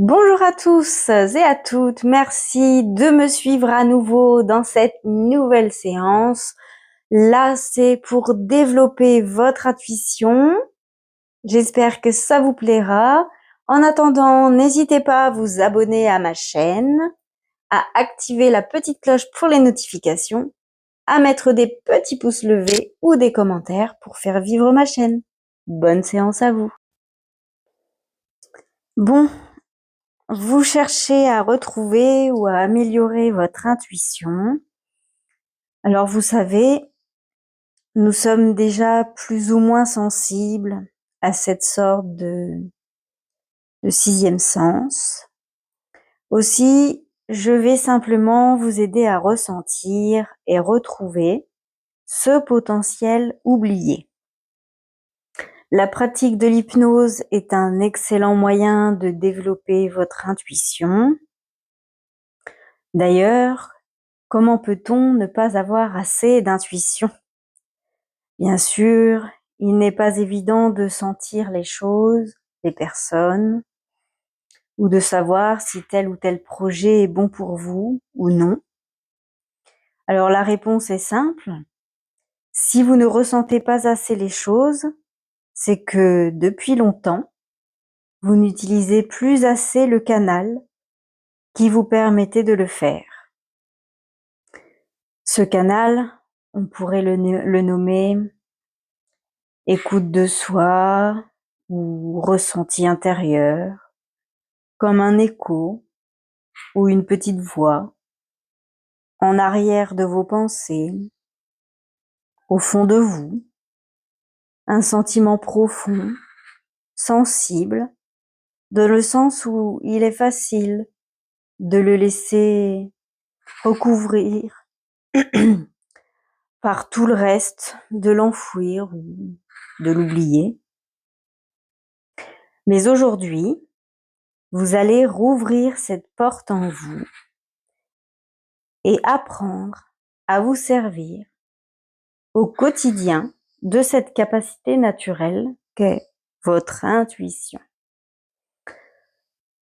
Bonjour à tous et à toutes, merci de me suivre à nouveau dans cette nouvelle séance. Là, c'est pour développer votre intuition. J'espère que ça vous plaira. En attendant, n'hésitez pas à vous abonner à ma chaîne, à activer la petite cloche pour les notifications, à mettre des petits pouces levés ou des commentaires pour faire vivre ma chaîne. Bonne séance à vous. Bon, vous cherchez à retrouver ou à améliorer votre intuition. Alors vous savez, nous sommes déjà plus ou moins sensibles à cette sorte de sixième sens. Aussi, je vais simplement vous aider à ressentir et retrouver ce potentiel oublié. La pratique de l'hypnose est un excellent moyen de développer votre intuition. D'ailleurs, comment peut-on ne pas avoir assez d'intuition? Bien sûr, il n'est pas évident de sentir les choses, les personnes, ou de savoir si tel ou tel projet est bon pour vous ou non. Alors la réponse est simple. Si vous ne ressentez pas assez les choses, c'est que depuis longtemps, vous n'utilisez plus assez le canal qui vous permettait de le faire. Ce canal, on pourrait le nommer écoute de soi ou ressenti intérieur, comme un écho ou une petite voix en arrière de vos pensées, au fond de vous, un sentiment profond, sensible, dans le sens où il est facile de le laisser recouvrir par tout le reste, de l'enfouir ou de l'oublier. Mais aujourd'hui, vous allez rouvrir cette porte en vous et apprendre à vous servir au quotidien de cette capacité naturelle qu'est votre intuition.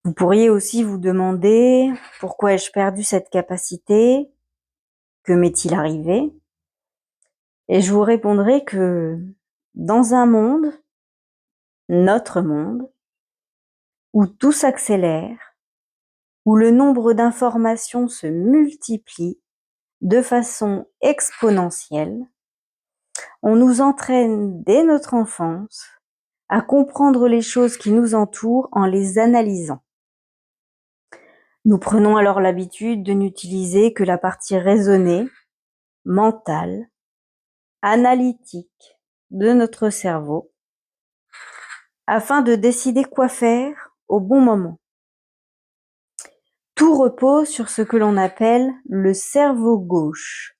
Vous pourriez aussi vous demander pourquoi ai-je perdu cette capacité? Que m'est-il arrivé? Et je vous répondrai que dans un monde, notre monde, où tout s'accélère, où le nombre d'informations se multiplie de façon exponentielle, on nous entraîne dès notre enfance à comprendre les choses qui nous entourent en les analysant. Nous prenons alors l'habitude de n'utiliser que la partie raisonnée, mentale, analytique de notre cerveau afin de décider quoi faire au bon moment. Tout repose sur ce que l'on appelle le cerveau gauche,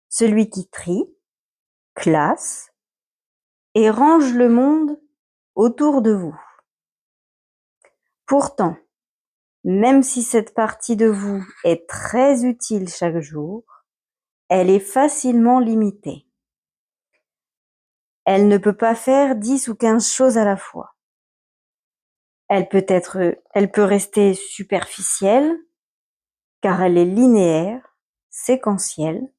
celui qui trie, classe et range le monde autour de vous. Pourtant, même si cette partie de vous est très utile chaque jour, elle est facilement limitée. Elle ne peut pas faire 10 ou 15 choses à la fois. Elle peut rester superficielle, car elle est linéaire, séquentielle.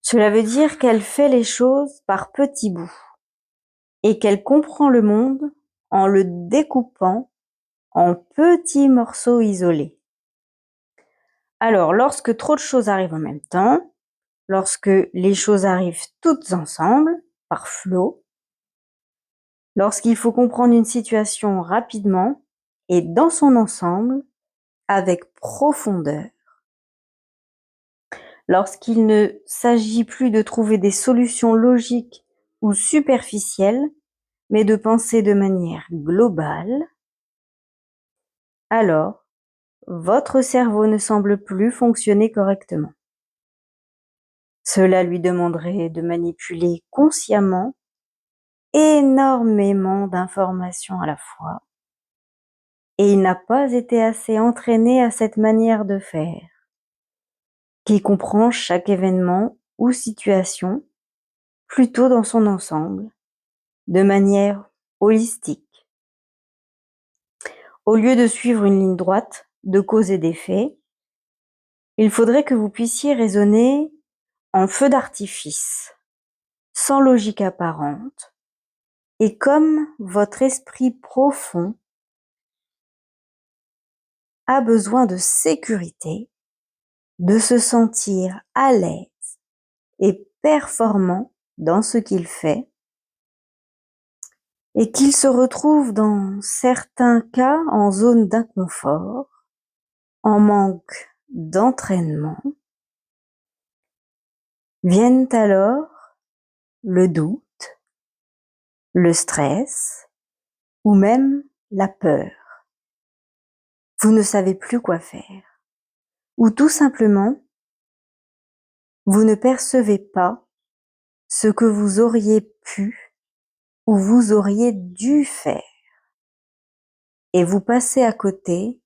Cela veut dire qu'elle fait les choses par petits bouts et qu'elle comprend le monde en le découpant en petits morceaux isolés. Alors, lorsque trop de choses arrivent en même temps, lorsque les choses arrivent toutes ensemble, par flot, lorsqu'il faut comprendre une situation rapidement et dans son ensemble, avec profondeur, lorsqu'il ne s'agit plus de trouver des solutions logiques ou superficielles, mais de penser de manière globale, alors votre cerveau ne semble plus fonctionner correctement. Cela lui demanderait de manipuler consciemment énormément d'informations à la fois, et il n'a pas été assez entraîné à cette manière de faire, qui comprend chaque événement ou situation plutôt dans son ensemble, de manière holistique. Au lieu de suivre une ligne droite de cause et d'effet, il faudrait que vous puissiez raisonner en feu d'artifice, sans logique apparente, et comme votre esprit profond a besoin de sécurité, de se sentir à l'aise et performant dans ce qu'il fait, et qu'il se retrouve dans certains cas en zone d'inconfort, en manque d'entraînement, viennent alors le doute, le stress ou même la peur. Vous ne savez plus quoi faire. Ou tout simplement, vous ne percevez pas ce que vous auriez pu ou vous auriez dû faire. Et vous passez à côté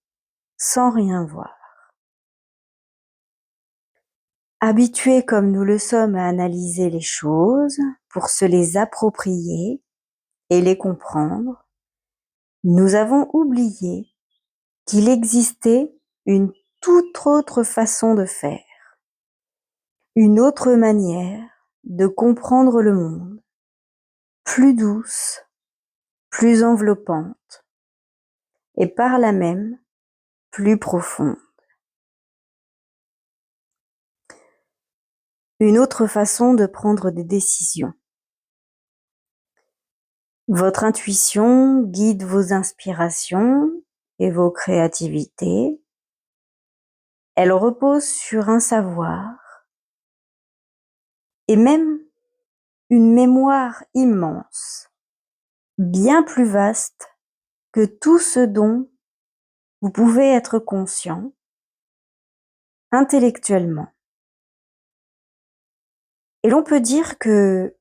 sans rien voir. Habitués comme nous le sommes à analyser les choses pour se les approprier et les comprendre, nous avons oublié qu'il existait une toute autre façon de faire, une autre manière de comprendre le monde, plus douce, plus enveloppante et par là même plus profonde. Une autre façon de prendre des décisions. Votre intuition guide vos inspirations et vos créativités. Elle repose sur un savoir et même une mémoire immense, bien plus vaste que tout ce dont vous pouvez être conscient intellectuellement. Et l'on peut dire que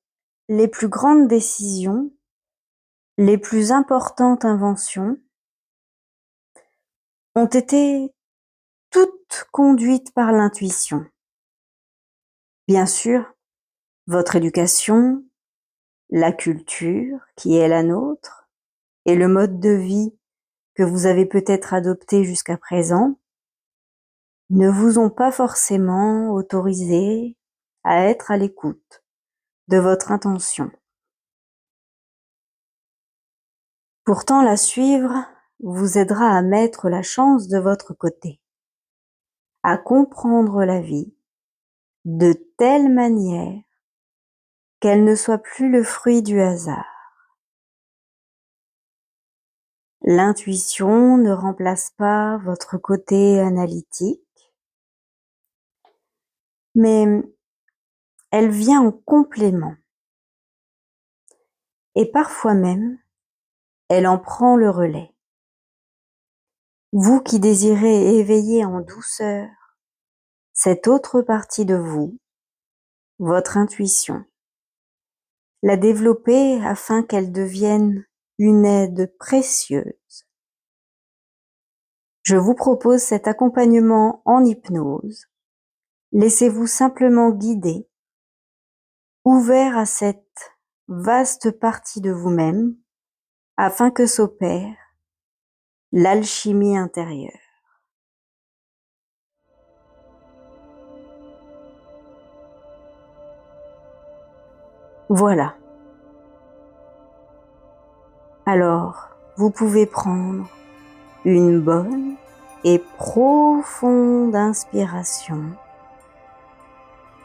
les plus grandes décisions, les plus importantes inventions ont été toutes conduites par l'intuition. Bien sûr, votre éducation, la culture qui est la nôtre et le mode de vie que vous avez peut-être adopté jusqu'à présent ne vous ont pas forcément autorisé à être à l'écoute de votre intention. Pourtant, la suivre vous aidera à mettre la chance de votre côté, à comprendre la vie de telle manière qu'elle ne soit plus le fruit du hasard. L'intuition ne remplace pas votre côté analytique, mais elle vient en complément. Et parfois même, elle en prend le relais. Vous qui désirez éveiller en douceur cette autre partie de vous, votre intuition, la développer afin qu'elle devienne une aide précieuse. Je vous propose cet accompagnement en hypnose. Laissez-vous simplement guider, ouvert à cette vaste partie de vous-même, afin que s'opère l'alchimie intérieure. Voilà. Alors, vous pouvez prendre une bonne et profonde inspiration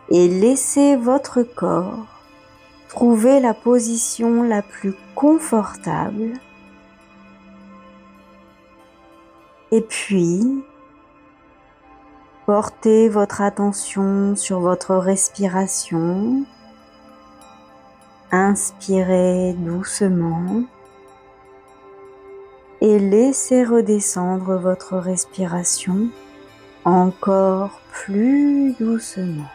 et laisser votre corps trouver la position la plus confortable. Et puis, portez votre attention sur votre respiration. Inspirez doucement et laissez redescendre votre respiration encore plus doucement,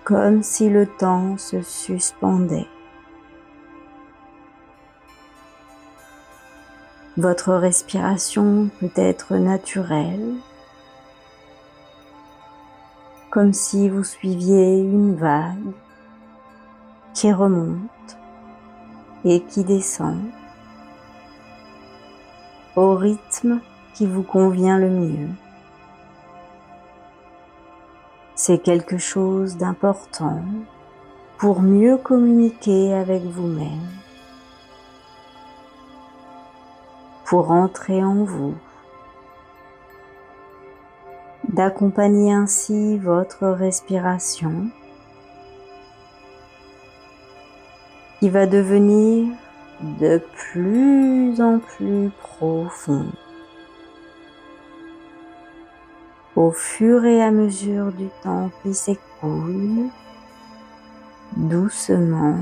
comme si le temps se suspendait. Votre respiration peut être naturelle, comme si vous suiviez une vague qui remonte et qui descend. au rythme qui vous convient le mieux. C'est quelque chose d'important pour mieux communiquer avec vous-même, pour entrer en vous, d'accompagner ainsi votre respiration qui va devenir de plus en plus profonde au fur et à mesure du temps qui s'écoule, doucement,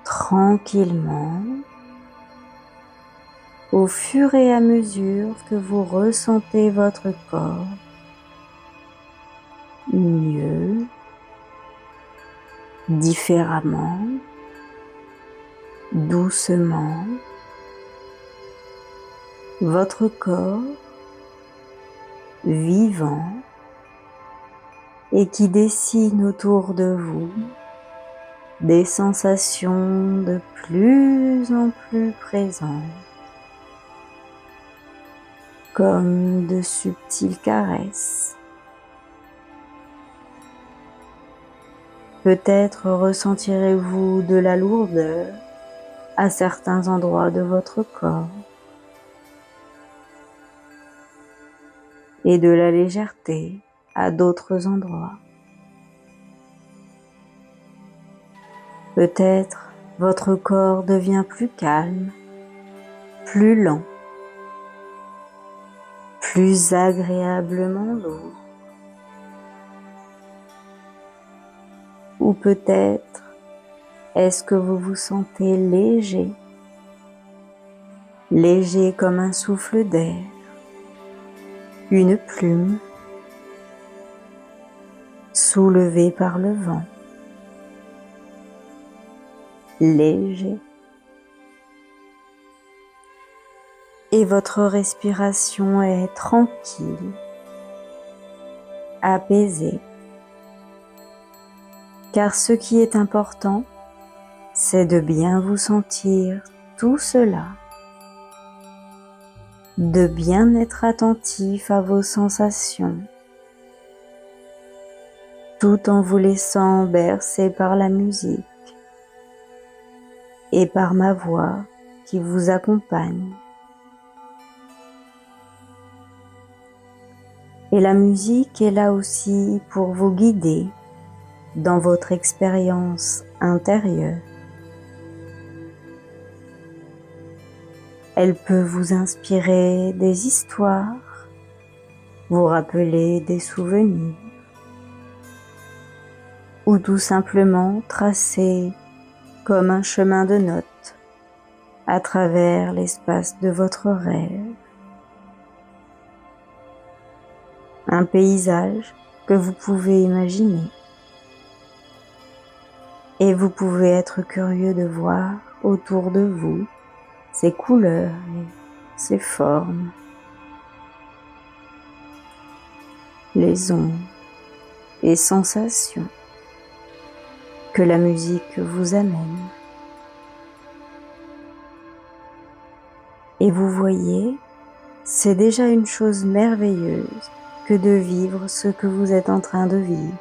tranquillement, au fur et à mesure que vous ressentez votre corps mieux, différemment, doucement, votre corps vivant et qui dessine autour de vous des sensations de plus en plus présentes, comme de subtiles caresses. Peut-être ressentirez-vous de la lourdeur à certains endroits de votre corps et de la légèreté à d'autres endroits. Peut-être votre corps devient plus calme, plus lent, plus agréablement lourd. Ou peut-être est-ce que vous vous sentez léger, léger comme un souffle d'air, une plume, soulevé par le vent, léger. Et votre respiration est tranquille, apaisée. Car ce qui est important, c'est de bien vous sentir tout cela, de bien être attentif à vos sensations, tout en vous laissant bercer par la musique et par ma voix qui vous accompagne. Et la musique est là aussi pour vous guider dans votre expérience intérieure. Elle peut vous inspirer des histoires, vous rappeler des souvenirs, ou tout simplement tracer comme un chemin de notes à travers l'espace de votre rêve. Un paysage que vous pouvez imaginer. Et vous pouvez être curieux de voir autour de vous ces couleurs et ces formes, les ondes et sensations que la musique vous amène. Et vous voyez, c'est déjà une chose merveilleuse que de vivre ce que vous êtes en train de vivre,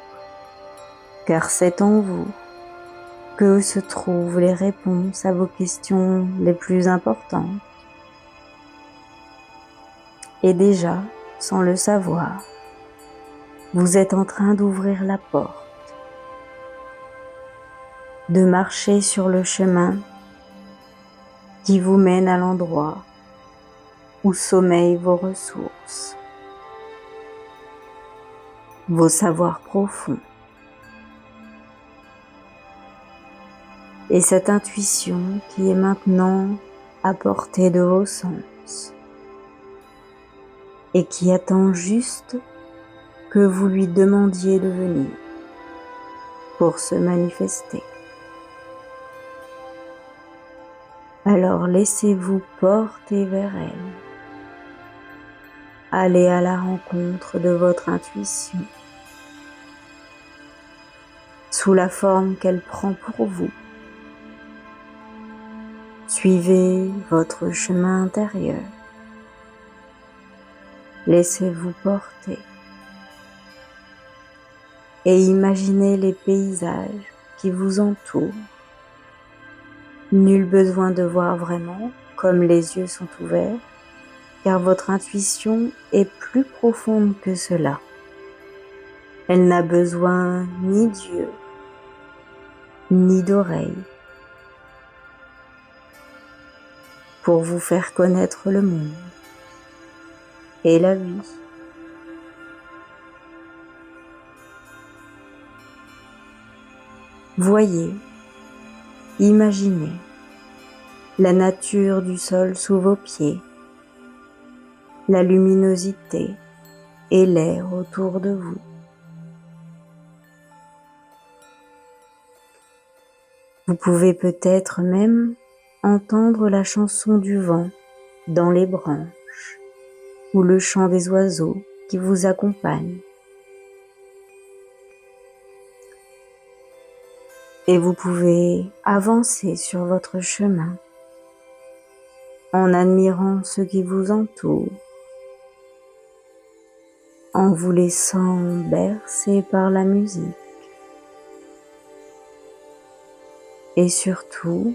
car c'est en vous que se trouvent les réponses à vos questions les plus importantes. Et déjà, sans le savoir, vous êtes en train d'ouvrir la porte, de marcher sur le chemin qui vous mène à l'endroit où sommeillent vos ressources, vos savoirs profonds. Et cette intuition qui est maintenant à portée de vos sens et qui attend juste que vous lui demandiez de venir pour se manifester. Alors laissez-vous porter vers elle. Allez à la rencontre de votre intuition, sous la forme qu'elle prend pour vous. Suivez votre chemin intérieur. Laissez-vous porter et imaginez les paysages qui vous entourent. Nul besoin de voir vraiment, comme les yeux sont ouverts, car votre intuition est plus profonde que cela. Elle n'a besoin ni d'yeux, ni d'oreilles, pour vous faire connaître le monde et la vie. Voyez, imaginez la nature du sol sous vos pieds, la luminosité et l'air autour de vous. Vous pouvez peut-être même entendre la chanson du vent dans les branches ou le chant des oiseaux qui vous accompagnent. Et vous pouvez avancer sur votre chemin en admirant ce qui vous entoure, en vous laissant bercer par la musique et surtout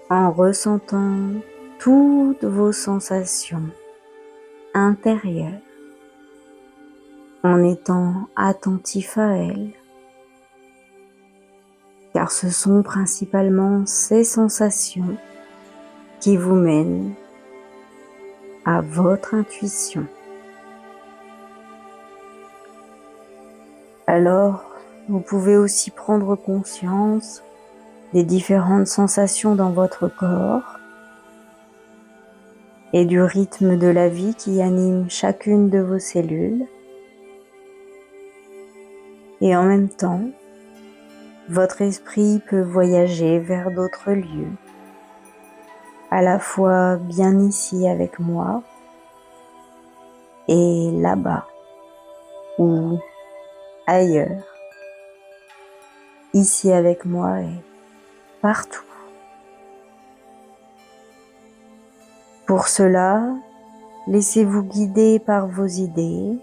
en ressentant toutes vos sensations intérieures, en étant attentif à elles, car ce sont principalement ces sensations qui vous mènent à votre intuition. Alors, vous pouvez aussi prendre conscience des différentes sensations dans votre corps et du rythme de la vie qui anime chacune de vos cellules. Et en même temps, votre esprit peut voyager vers d'autres lieux, à la fois bien ici avec moi et là-bas ou ailleurs, ici avec moi et partout. Pour cela, laissez-vous guider par vos idées,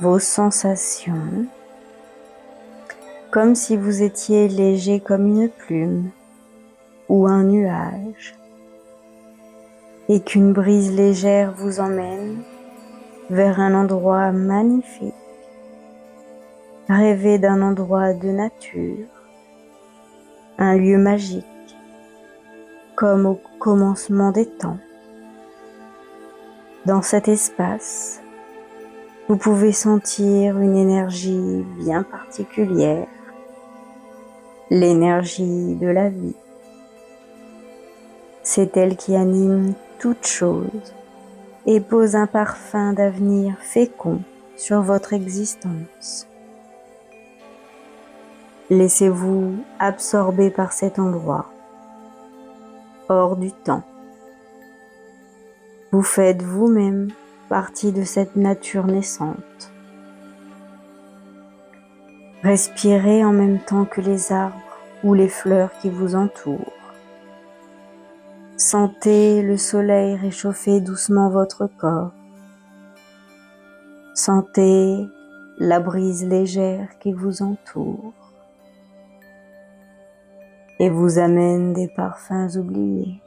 vos sensations, comme si vous étiez léger comme une plume ou un nuage, et qu'une brise légère vous emmène vers un endroit magnifique. Rêvez d'un endroit de nature, un lieu magique, comme au commencement des temps. Dans cet espace, vous pouvez sentir une énergie bien particulière, l'énergie de la vie. C'est elle qui anime toute chose et pose un parfum d'avenir fécond sur votre existence. Laissez-vous absorber par cet endroit, hors du temps. Vous faites vous-même partie de cette nature naissante. Respirez en même temps que les arbres ou les fleurs qui vous entourent. Sentez le soleil réchauffer doucement votre corps. Sentez la brise légère qui vous entoure et vous amène des parfums oubliés.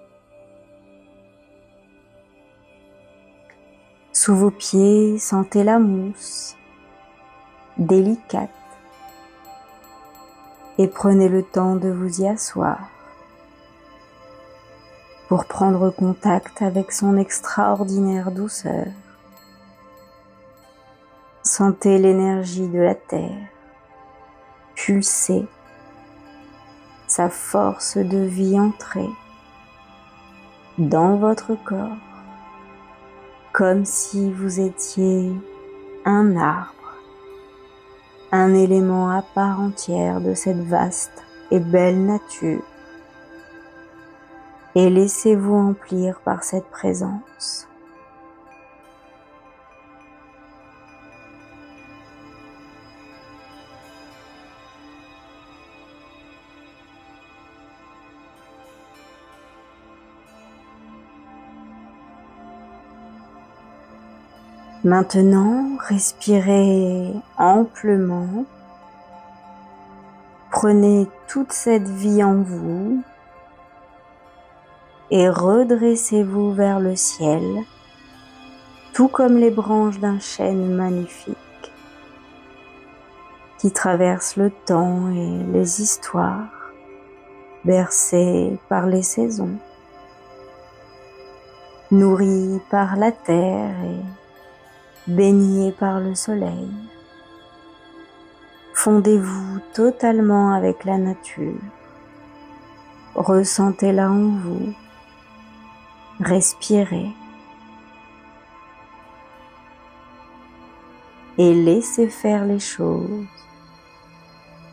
Sous vos pieds, sentez la mousse, délicate, et prenez le temps de vous y asseoir pour prendre contact avec son extraordinaire douceur. Sentez l'énergie de la terre pulser, sa force de vie entrer dans votre corps, comme si vous étiez un arbre, un élément à part entière de cette vaste et belle nature. Et laissez-vous emplir par cette présence. Maintenant, respirez amplement. Prenez toute cette vie en vous et redressez-vous vers le ciel, tout comme les branches d'un chêne magnifique qui traverse le temps et les histoires, bercées par les saisons, nourries par la terre et baignées par le soleil. Fondez-vous totalement avec la nature, ressentez-la en vous, respirez et laissez faire les choses,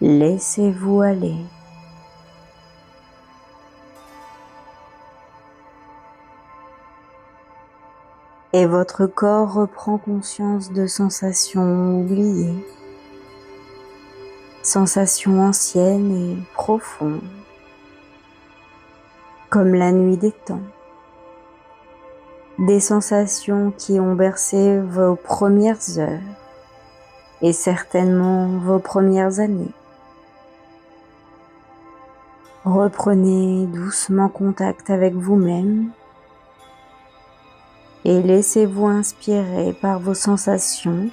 laissez-vous aller. Et votre corps reprend conscience de sensations oubliées, sensations anciennes et profondes, comme la nuit des temps, des sensations qui ont bercé vos premières heures et certainement vos premières années. Reprenez doucement contact avec vous-même et laissez-vous inspirer par vos sensations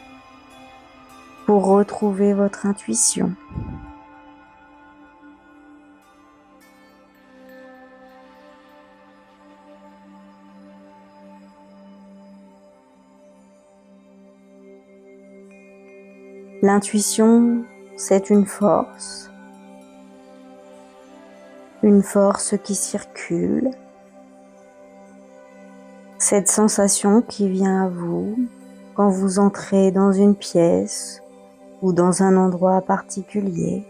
pour retrouver votre intuition. L'intuition, c'est une force qui circule, cette sensation qui vient à vous quand vous entrez dans une pièce ou dans un endroit particulier.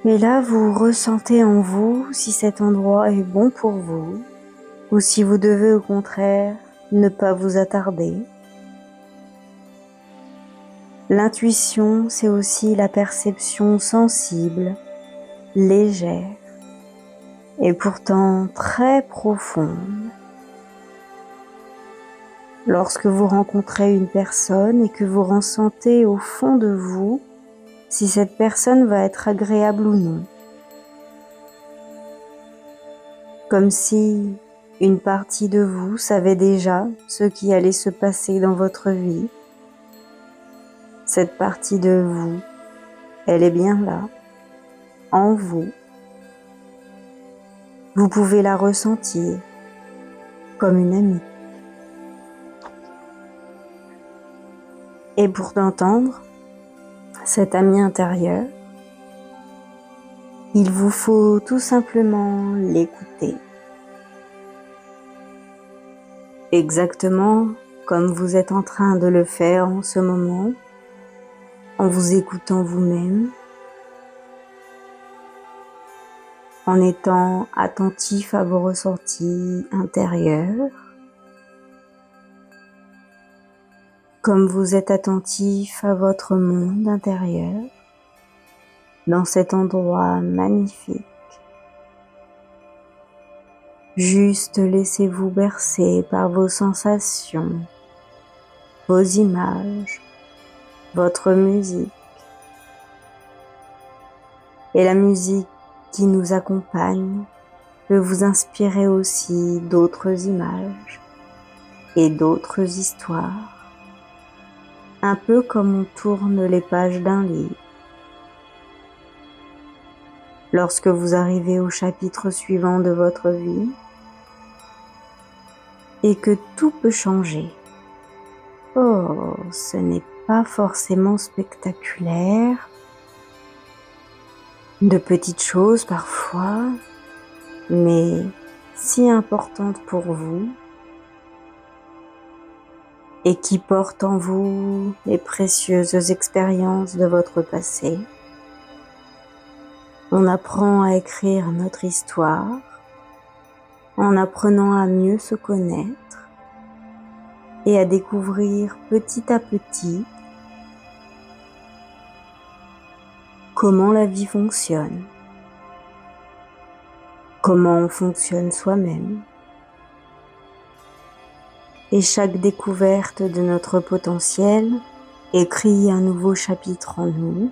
Et là, vous ressentez en vous si cet endroit est bon pour vous ou si vous devez au contraire ne pas vous attarder. L'intuition, c'est aussi la perception sensible, légère et pourtant très profonde. Lorsque vous rencontrez une personne et que vous ressentez au fond de vous si cette personne va être agréable ou non. Comme si une partie de vous savait déjà ce qui allait se passer dans votre vie. Cette partie de vous, elle est bien là, en vous. Vous pouvez la ressentir comme une amie. Et pour entendre cet ami intérieur, il vous faut tout simplement l'écouter. Exactement comme vous êtes en train de le faire en ce moment, en vous écoutant vous-même, en étant attentif à vos ressentis intérieurs, comme vous êtes attentif à votre monde intérieur, dans cet endroit magnifique. Juste laissez-vous bercer par vos sensations, vos images, votre musique. Et la musique qui nous accompagne peut vous inspirer aussi d'autres images et d'autres histoires. Un peu comme on tourne les pages d'un livre. Lorsque vous arrivez au chapitre suivant de votre vie et que tout peut changer. Oh, ce n'est pas forcément spectaculaire, de petites choses parfois, mais si importantes pour vous et qui portent en vous les précieuses expériences de votre passé. On apprend à écrire notre histoire en apprenant à mieux se connaître et à découvrir petit à petit comment la vie fonctionne, comment on fonctionne soi-même. Et chaque découverte de notre potentiel écrit un nouveau chapitre en nous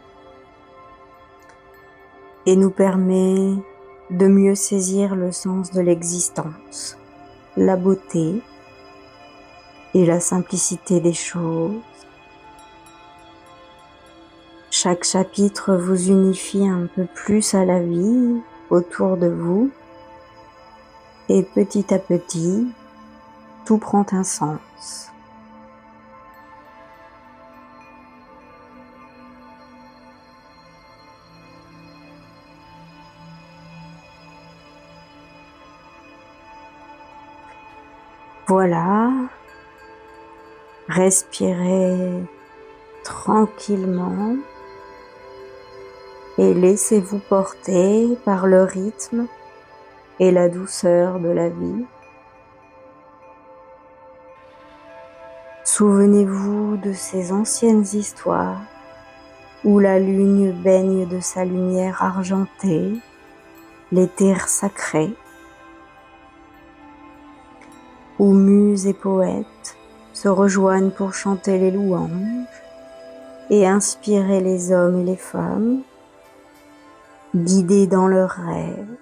et nous permet de mieux saisir le sens de l'existence, la beauté et la simplicité des choses. Chaque chapitre vous unifie un peu plus à la vie autour de vous et petit à petit, tout prend un sens. Voilà, respirez tranquillement et laissez-vous porter par le rythme et la douceur de la vie. Souvenez-vous de ces anciennes histoires où la lune baigne de sa lumière argentée les terres sacrées, où muses et poètes se rejoignent pour chanter les louanges et inspirer les hommes et les femmes. Guidés dans leurs rêves,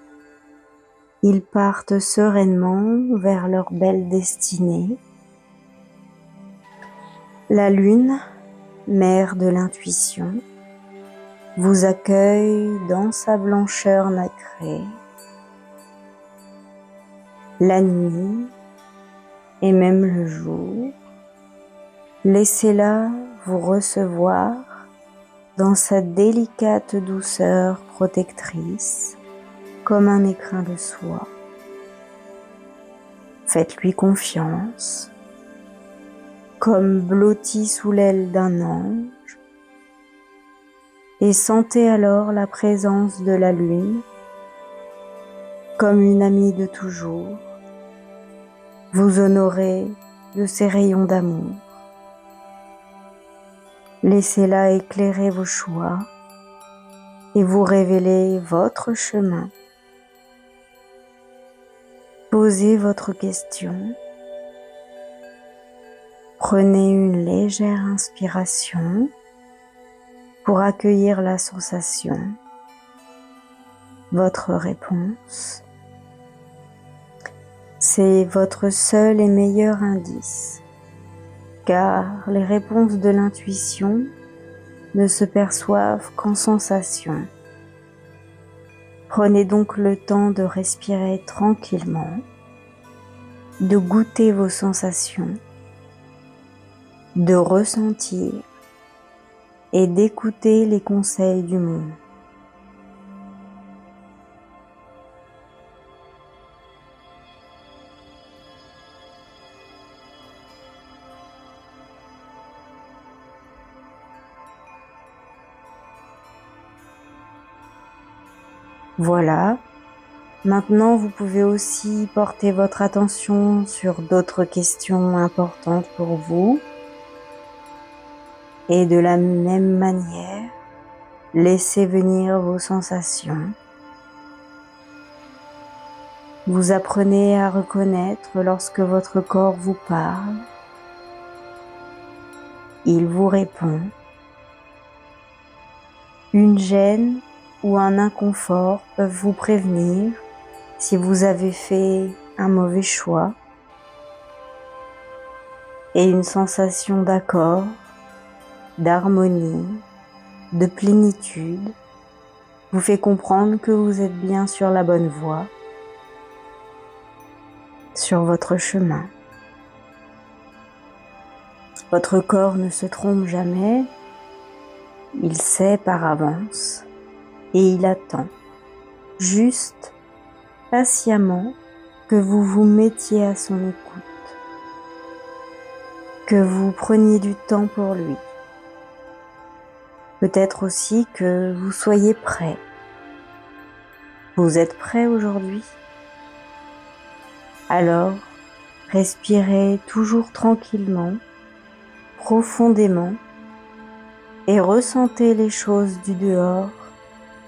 ils partent sereinement vers leur belle destinée. La lune, mère de l'intuition, vous accueille dans sa blancheur nacrée. La nuit et même le jour, laissez-la vous recevoir dans sa délicate douceur protectrice, comme un écrin de soie. Faites-lui confiance, comme blotti sous l'aile d'un ange, et sentez alors la présence de la lune, comme une amie de toujours. Vous honorez de ses rayons d'amour. Laissez-la éclairer vos choix et vous révéler votre chemin. Posez votre question. Prenez une légère inspiration pour accueillir la sensation. Votre réponse, c'est votre seul et meilleur indice, car les réponses de l'intuition ne se perçoivent qu'en sensation. Prenez donc le temps de respirer tranquillement, de goûter vos sensations, de ressentir et d'écouter les conseils du monde. Voilà, maintenant vous pouvez aussi porter votre attention sur d'autres questions importantes pour vous. Et de la même manière, laissez venir vos sensations. Vous apprenez à reconnaître lorsque votre corps vous parle. Il vous répond. Une gêne ou un inconfort peuvent vous prévenir si vous avez fait un mauvais choix. Et une sensation d'accord, d'harmonie, de plénitude vous fait comprendre que vous êtes bien sur la bonne voie, sur votre chemin. Votre corps ne se trompe jamais, il sait par avance et il attend juste patiemment que vous vous mettiez à son écoute, que vous preniez du temps pour lui. Peut-être aussi que vous soyez prêt. Vous êtes prêt aujourd'hui? Alors, respirez toujours tranquillement, profondément et ressentez les choses du dehors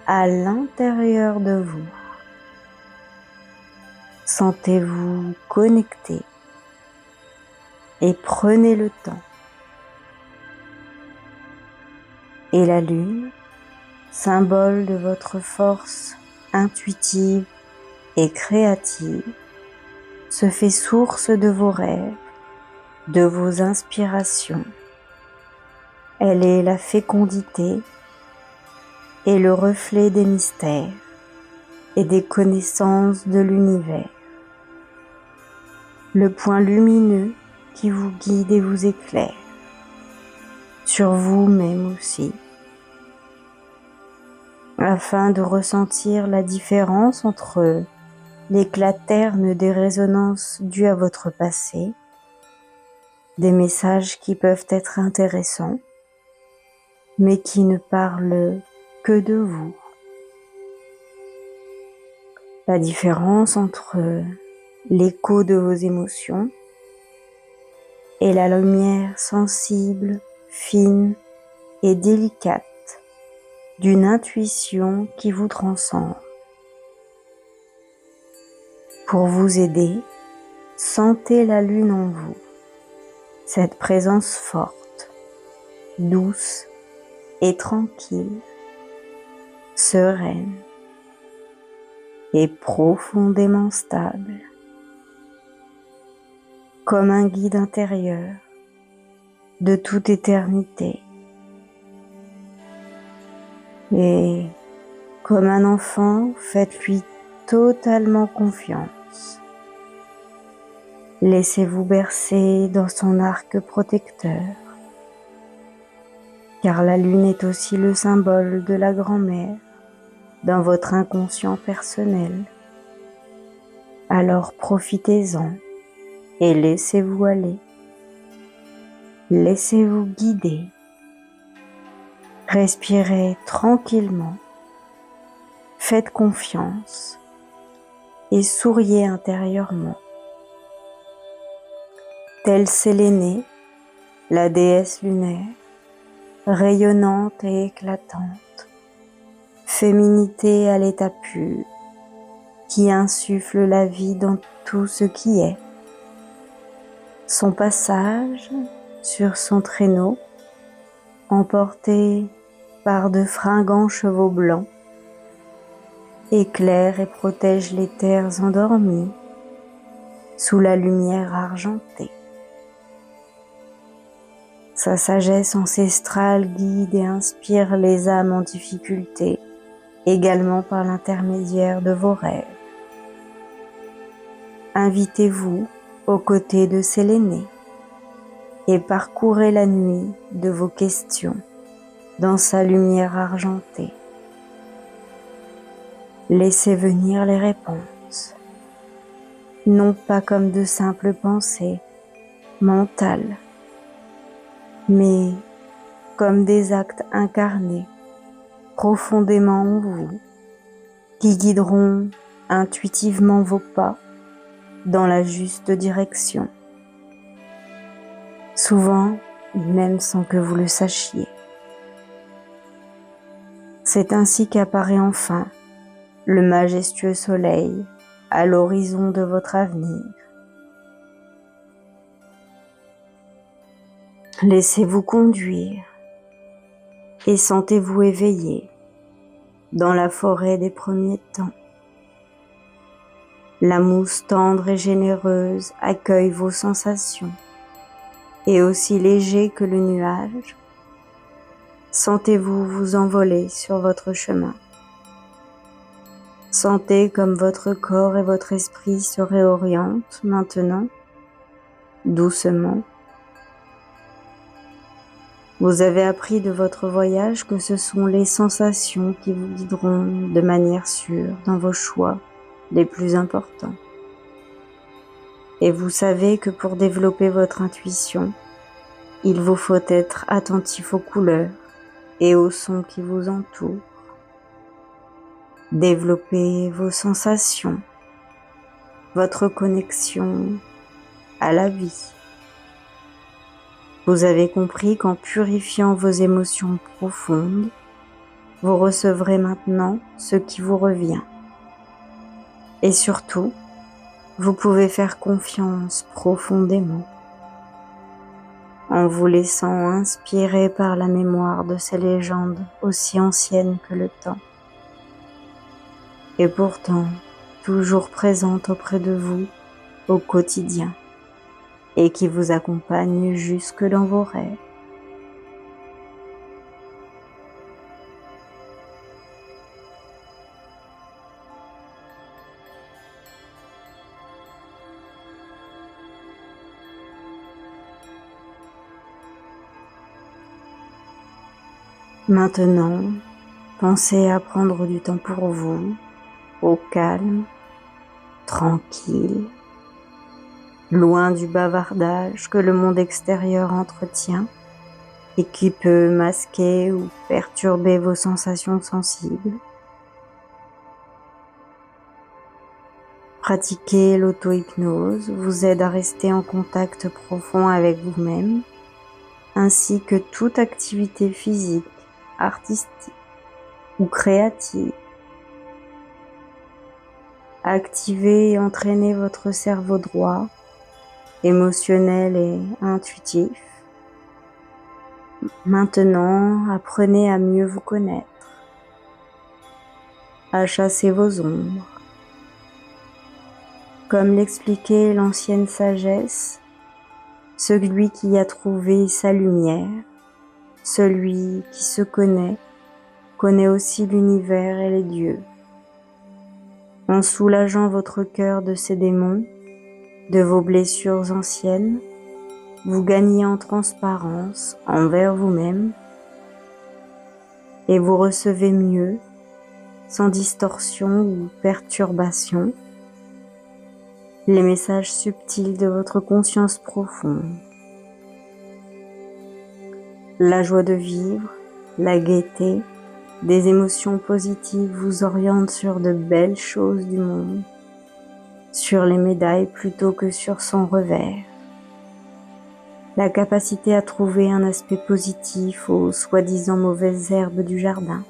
à l'intérieur de vous. Sentez-vous connecté et prenez le temps. Et la lune, symbole de votre force intuitive et créative, se fait source de vos rêves, de vos inspirations. Elle est la fécondité et le reflet des mystères et des connaissances de l'univers. Le point lumineux qui vous guide et vous éclaire, sur vous-même aussi, afin de ressentir la différence entre l'éclat terne des résonances dues à votre passé, des messages qui peuvent être intéressants, mais qui ne parlent que de vous. La différence entre l'écho de vos émotions et la lumière sensible, fine et délicate d'une intuition qui vous transcende. Pour vous aider, sentez la lune en vous, cette présence forte, douce et tranquille, sereine et profondément stable, comme un guide intérieur de toute éternité. Et comme un enfant, faites-lui totalement confiance. Laissez-vous bercer dans son arc protecteur, car la lune est aussi le symbole de la grand-mère dans votre inconscient personnel. Alors profitez-en et laissez-vous aller. Laissez-vous guider. Respirez tranquillement. Faites confiance et souriez intérieurement. Telle Sélénée, la déesse lunaire, rayonnante et éclatante, féminité à l'état pur, qui insuffle la vie dans tout ce qui est. Son passage sur son traîneau, emporté par de fringants chevaux blancs, éclaire et protège les terres endormies sous la lumière argentée. Sa sagesse ancestrale guide et inspire les âmes en difficulté, également par l'intermédiaire de vos rêves. Invitez-vous aux côtés de Sélénée et parcourez la nuit de vos questions dans sa lumière argentée. Laissez venir les réponses, non pas comme de simples pensées mentales, mais comme des actes incarnés profondément en vous, qui guideront intuitivement vos pas dans la juste direction, souvent même sans que vous le sachiez. C'est ainsi qu'apparaît enfin le majestueux soleil à l'horizon de votre avenir. Laissez-vous conduire et sentez-vous éveillé dans la forêt des premiers temps. La mousse tendre et généreuse accueille vos sensations, et aussi léger que le nuage, sentez-vous vous envoler sur votre chemin. Sentez comme votre corps et votre esprit se réorientent maintenant, doucement. Vous avez appris de votre voyage que ce sont les sensations qui vous guideront de manière sûre dans vos choix les plus importants. Et vous savez que pour développer votre intuition, il vous faut être attentif aux couleurs et aux sons qui vous entourent. Développez vos sensations, votre connexion à la vie. Vous avez compris qu'en purifiant vos émotions profondes, vous recevrez maintenant ce qui vous revient. Et surtout, vous pouvez faire confiance profondément. en vous laissant inspirer par la mémoire de ces légendes aussi anciennes que le temps, et pourtant toujours présentes auprès de vous au quotidien, et qui vous accompagnent jusque dans vos rêves. Maintenant, pensez à prendre du temps pour vous, au calme, tranquille, loin du bavardage que le monde extérieur entretient et qui peut masquer ou perturber vos sensations sensibles. Pratiquer l'auto-hypnose vous aide à rester en contact profond avec vous-même, ainsi que toute activité physique, artistique ou créative. Activez et entraînez votre cerveau droit, émotionnel et intuitif. Maintenant, apprenez à mieux vous connaître, à chasser vos ombres. Comme l'expliquait l'ancienne sagesse, celui qui a trouvé sa lumière, celui qui se connaît aussi l'univers et les dieux. En soulageant votre cœur de ses démons, de vos blessures anciennes, vous gagnez en transparence envers vous-même et vous recevez mieux, sans distorsion ou perturbation, les messages subtils de votre conscience profonde. La joie de vivre, la gaieté, des émotions positives vous orientent sur de belles choses du monde, sur les médailles plutôt que sur son revers. La capacité à trouver un aspect positif aux soi-disant mauvaises herbes du jardin.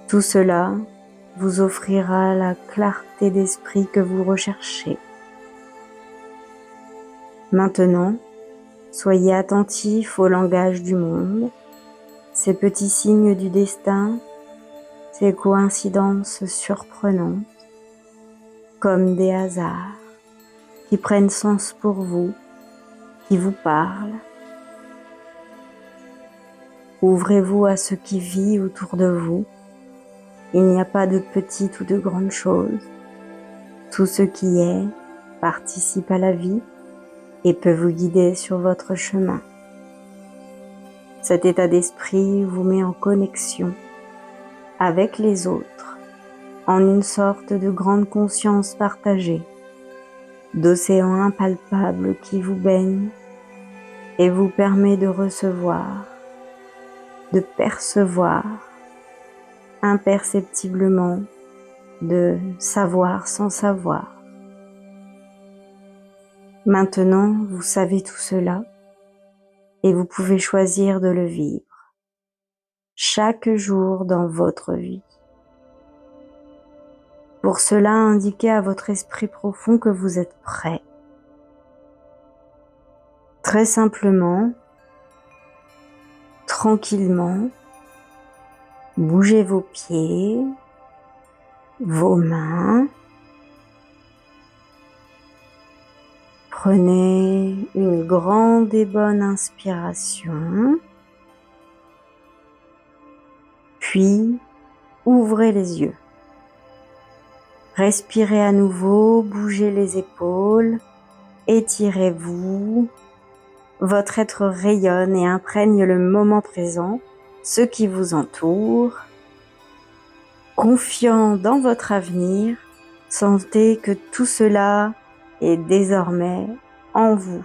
Tout cela vous offrira la clarté d'esprit que vous recherchez. Maintenant, soyez attentif au langage du monde, ces petits signes du destin, ces coïncidences surprenantes, comme des hasards qui prennent sens pour vous, qui vous parlent. Ouvrez-vous à ce qui vit autour de vous. Il n'y a pas de petites ou de grandes choses. Tout ce qui est participe à la vie et peut vous guider sur votre chemin. Cet état d'esprit vous met en connexion avec les autres, en une sorte de grande conscience partagée, d'océan impalpable qui vous baigne et vous permet de recevoir, de percevoir imperceptiblement, de savoir sans savoir. Maintenant, vous savez tout cela et vous pouvez choisir de le vivre chaque jour dans votre vie. Pour cela, indiquez à votre esprit profond que vous êtes prêt. Très simplement, tranquillement, bougez vos pieds, vos mains. Prenez une grande et bonne inspiration, puis ouvrez les yeux. Respirez à nouveau, bougez les épaules, étirez-vous. Votre être rayonne et imprègne le moment présent, ce qui vous entoure. Confiant dans votre avenir, sentez que tout cela est désormais en vous.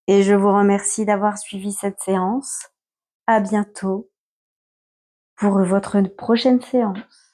Et je vous remercie d'avoir suivi cette séance. À bientôt pour votre prochaine séance.